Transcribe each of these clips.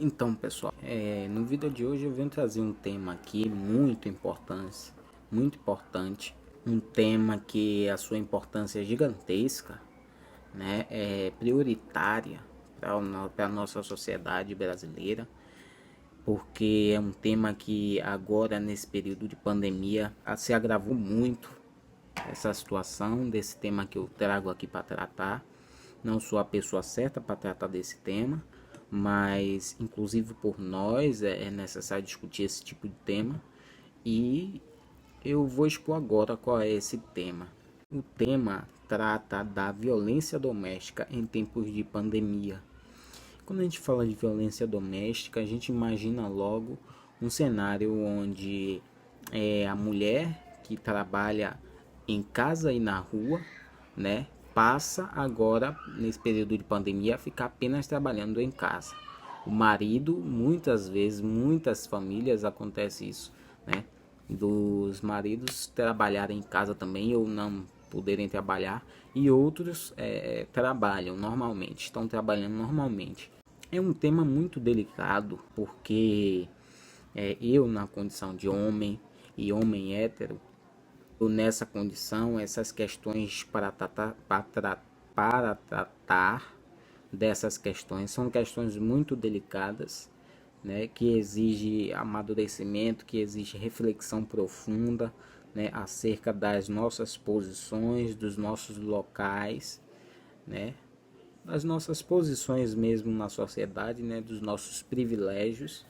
Então, pessoal, no vídeo de hoje eu venho trazer um tema aqui muito importante, um tema que a sua importância é gigantesca, né? É prioritária para a nossa sociedade brasileira, porque é um tema que agora nesse período de pandemia se agravou muito essa situação desse tema que eu trago aqui para tratar. Não sou a pessoa certa para tratar desse tema, mas inclusive por nós é necessário discutir esse tipo de tema e eu vou expor agora qual é esse tema. O tema trata da violência doméstica em tempos de pandemia. Quando a gente fala de violência doméstica, a gente imagina logo um cenário onde a mulher que trabalha em casa e na rua, né, passa agora nesse período de pandemia a ficar apenas trabalhando em casa. O marido, muitas vezes, muitas famílias acontece isso, né, dos maridos trabalharem em casa também ou não poderem trabalhar e outros trabalham normalmente, estão trabalhando normalmente. É um tema muito delicado porque eu na condição de homem e homem hétero, eu nessa condição, essas questões para tratar dessas questões são questões muito delicadas, né, que exige amadurecimento, que exige reflexão profunda, né, acerca das nossas posições, dos nossos locais, né, das nossas posições mesmo na sociedade, né, dos nossos privilégios.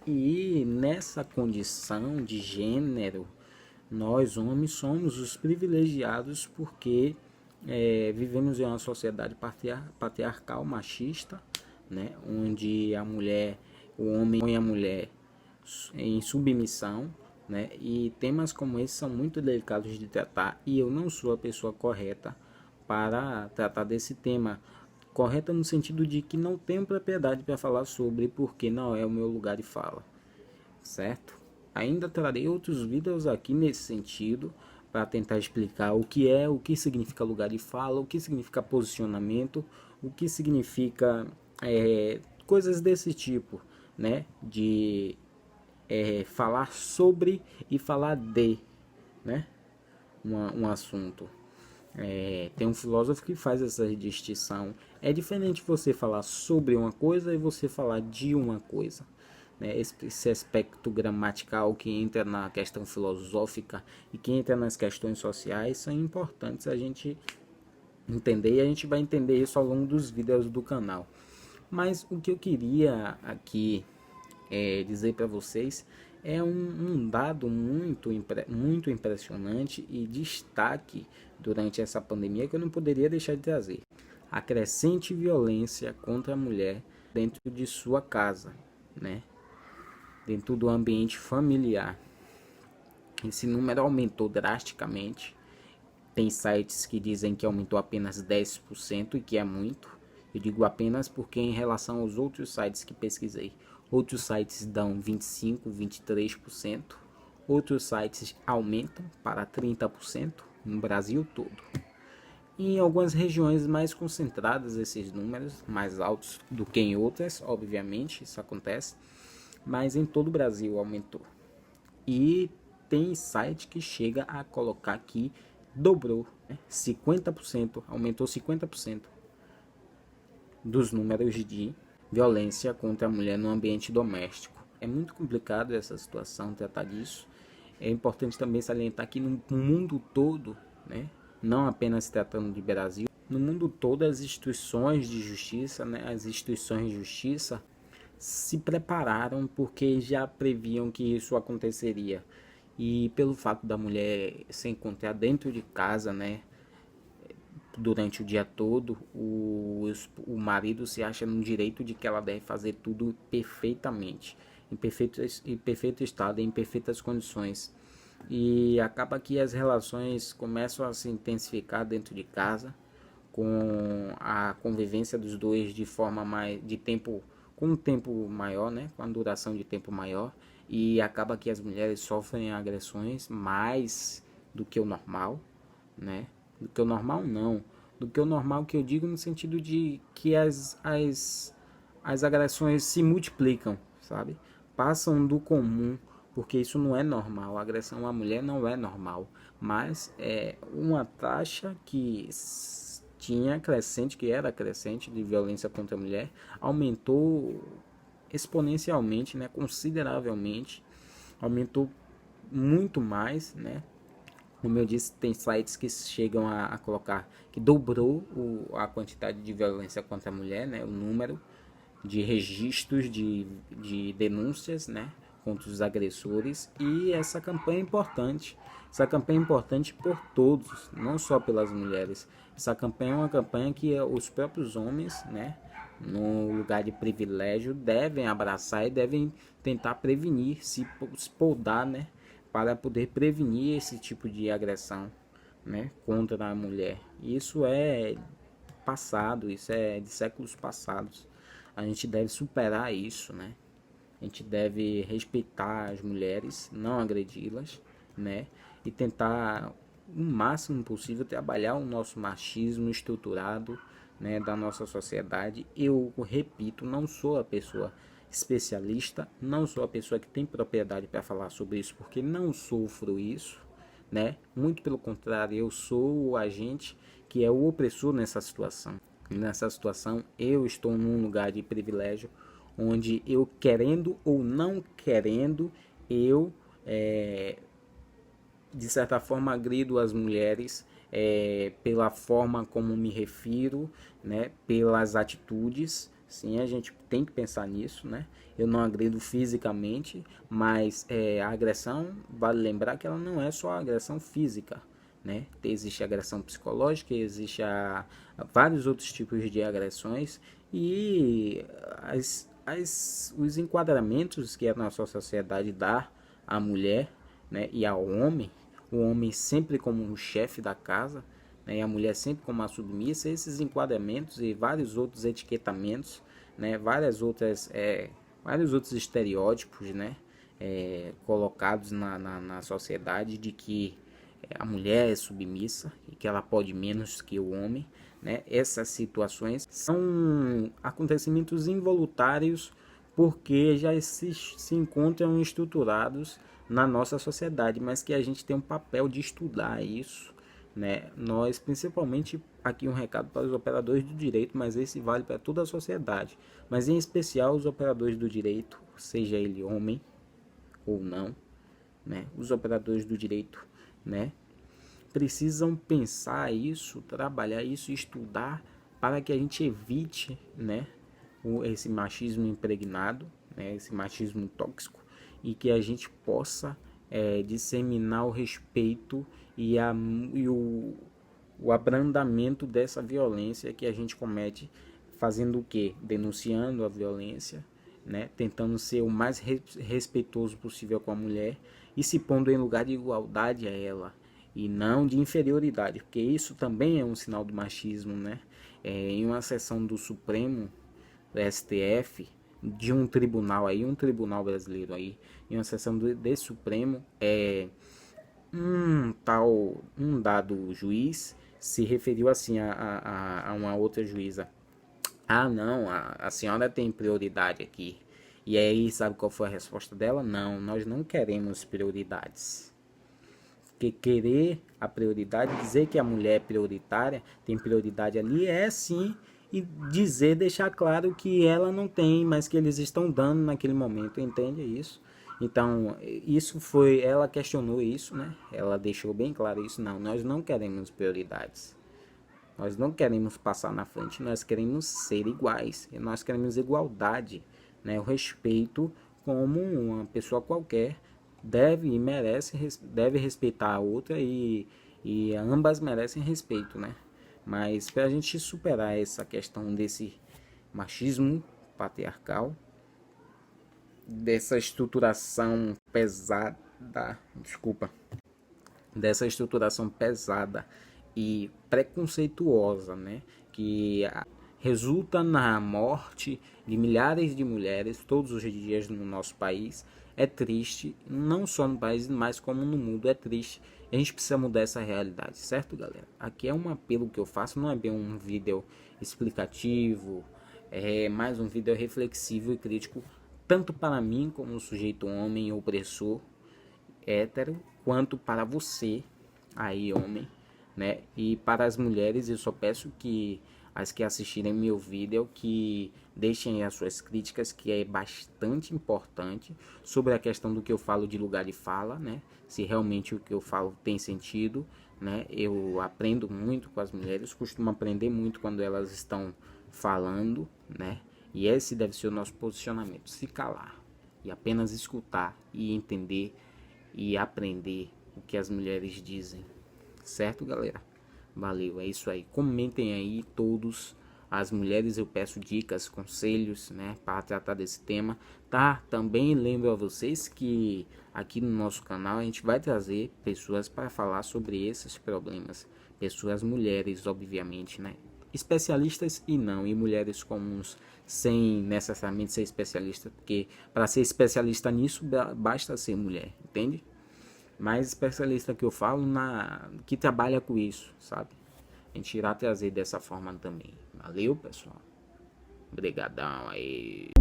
E nessa condição de gênero, nós homens somos os privilegiados porque vivemos em uma sociedade patriarcal, machista, né, onde a mulher, o homem põe a mulher em submissão, né, e temas como esse são muito delicados de tratar e eu não sou a pessoa correta para tratar desse tema. Correta no sentido de que não tenho propriedade para falar sobre porque não é o meu lugar de fala, certo? Ainda trarei outros vídeos aqui nesse sentido para tentar explicar o que significa lugar de fala, o que significa posicionamento, o que significa coisas desse tipo, né? De falar sobre e falar de, né? Um assunto. Tem um filósofo que faz essa distinção. É diferente você falar sobre uma coisa e você falar de uma coisa, né? Esse aspecto gramatical que entra na questão filosófica e que entra nas questões sociais são importantes a gente entender e a gente vai entender isso ao longo dos vídeos do canal. Mas o que eu queria aqui dizer para vocês é um dado muito impressionante e destaque durante essa pandemia que eu não poderia deixar de trazer. A crescente violência contra a mulher dentro de sua casa, né? Dentro do ambiente familiar. Esse número aumentou drasticamente. Tem sites que dizem que aumentou apenas 10% e que é muito. Eu digo apenas porque em relação aos outros sites que pesquisei, outros sites dão 25, 23%, outros sites aumentam para 30% no Brasil todo. E em algumas regiões mais concentradas esses números, mais altos do que em outras, obviamente, isso acontece, mas em todo o Brasil aumentou. E tem site que chega a colocar que dobrou, né? 50%, aumentou 50% dos números de violência contra a mulher no ambiente doméstico. É muito complicado essa situação, tratar disso. É importante também salientar que no mundo todo, né, não apenas se tratando de Brasil, no mundo todo as instituições de justiça, né, as instituições de justiça se prepararam porque já previam que isso aconteceria. E pelo fato da mulher se encontrar dentro de casa, né, durante o dia todo, o marido se acha no direito de que ela deve fazer tudo perfeitamente, em perfeito estado, em perfeitas condições. E acaba que as relações começam a se intensificar dentro de casa, com a convivência dos dois de forma mais de tempo com um tempo maior, né, com a duração de tempo maior, e acaba que as mulheres sofrem agressões mais do que o normal, né? Do que o normal não, do que o normal que eu digo no sentido de que as agressões se multiplicam, sabe? Passam do comum, porque isso não é normal. A agressão à mulher não é normal, mas é uma taxa que tinha crescente, que era crescente de violência contra a mulher, aumentou exponencialmente, né, consideravelmente, aumentou muito mais, né? Como eu disse, tem sites que chegam a colocar que dobrou a quantidade de violência contra a mulher, né? O número de registros de denúncias, né? Contra os agressores. E essa campanha é importante. Essa campanha é importante por todos, não só pelas mulheres. Essa campanha é uma campanha que os próprios homens, né? No lugar de privilégio, devem abraçar e devem tentar prevenir, se podar, né? Para poder prevenir esse tipo de agressão, né, contra a mulher. Isso é passado, isso é de séculos passados. A gente deve superar isso, né? A gente deve respeitar as mulheres, não agredi-las, né? E tentar o máximo possível trabalhar o nosso machismo estruturado, né, da nossa sociedade. Eu repito, não sou a pessoa especialista, não sou a pessoa que tem propriedade para falar sobre isso, porque não sofro isso, né? Muito pelo contrário, eu sou o agente que é o opressor nessa situação. Nessa situação, eu estou num lugar de privilégio, onde eu querendo ou não querendo, eu de certa forma agrido as mulheres pela forma como me refiro, né, pelas atitudes. Sim, a gente tem que pensar nisso, né? Eu não agrido fisicamente, mas a agressão, vale lembrar que ela não é só a agressão física, né? Existe a agressão psicológica, existe vários outros tipos de agressões e os enquadramentos que a nossa sociedade dá à mulher, né, e ao homem, o homem sempre como o chefe da casa, né, e a mulher sempre como a submissa, esses enquadramentos e vários outros etiquetamentos, né, vários outros estereótipos, né, colocados na sociedade de que a mulher é submissa e que ela pode menos que o homem, né? Essas situações são acontecimentos involuntários porque já se encontram estruturados na nossa sociedade, mas que a gente tem um papel de estudar isso, né? Nós, principalmente, aqui um recado para os operadores do direito, mas esse vale para toda a sociedade, mas em especial os operadores do direito, seja ele homem ou não, né? Os operadores do direito, né, precisam pensar isso, trabalhar isso, estudar para que a gente evite, né, esse machismo impregnado, né, esse machismo tóxico, e que a gente possa disseminar o respeito e o abrandamento dessa violência que a gente comete, fazendo o quê? Denunciando a violência, né? Tentando ser o mais respeitoso possível com a mulher e se pondo em lugar de igualdade a ela e não de inferioridade, porque isso também é um sinal do machismo, né? Em uma sessão do Supremo, do STF, de um tribunal aí, um tribunal brasileiro aí, em uma sessão desse Supremo, um dado juiz se referiu assim a uma outra juíza. Ah, não, a senhora tem prioridade aqui. E aí, sabe qual foi a resposta dela? Não, nós não queremos prioridades. Porque querer a prioridade, dizer que a mulher é prioritária, tem prioridade ali, é sim, e dizer, deixar claro que ela não tem, mas que eles estão dando naquele momento, entende isso? Então, isso foi, ela questionou isso, né? Ela deixou bem claro isso, não, nós não queremos prioridades. Nós não queremos passar na frente, nós queremos ser iguais, nós queremos igualdade, né? O respeito como uma pessoa qualquer deve e merece, deve respeitar a outra e ambas merecem respeito, né? Mas para a gente superar essa questão desse machismo patriarcal, dessa estruturação pesada, desculpa, dessa estruturação pesada e preconceituosa, né, que resulta na morte de milhares de mulheres todos os dias no nosso país. É triste, não só no país, mas como no mundo, é triste. A gente precisa mudar essa realidade, certo, galera? Aqui é um apelo que eu faço, não é bem um vídeo explicativo, Mais um vídeo reflexivo e crítico, tanto para mim como sujeito homem opressor hétero, quanto para você aí homem, né? E para as mulheres eu só peço que as que assistirem meu vídeo que deixem as suas críticas, que é bastante importante, sobre a questão do que eu falo de lugar de fala, né? Se realmente o que eu falo tem sentido, né? Eu aprendo muito com as mulheres, costumo aprender muito quando elas estão falando, né? E esse deve ser o nosso posicionamento, se calar e apenas escutar e entender e aprender o que as mulheres dizem. Certo, galera? Valeu, é isso aí. Comentem aí todos. As mulheres eu peço dicas, conselhos, né, para tratar desse tema, tá? Também lembro a vocês que aqui no nosso canal a gente vai trazer pessoas para falar sobre esses problemas. Pessoas mulheres, obviamente, né? Especialistas e não, e mulheres comuns, sem necessariamente ser especialista, porque para ser especialista nisso basta ser mulher, entende? Mais especialista que eu falo que trabalha com isso, sabe? A gente irá trazer dessa forma também. Valeu, pessoal. Obrigadão aí.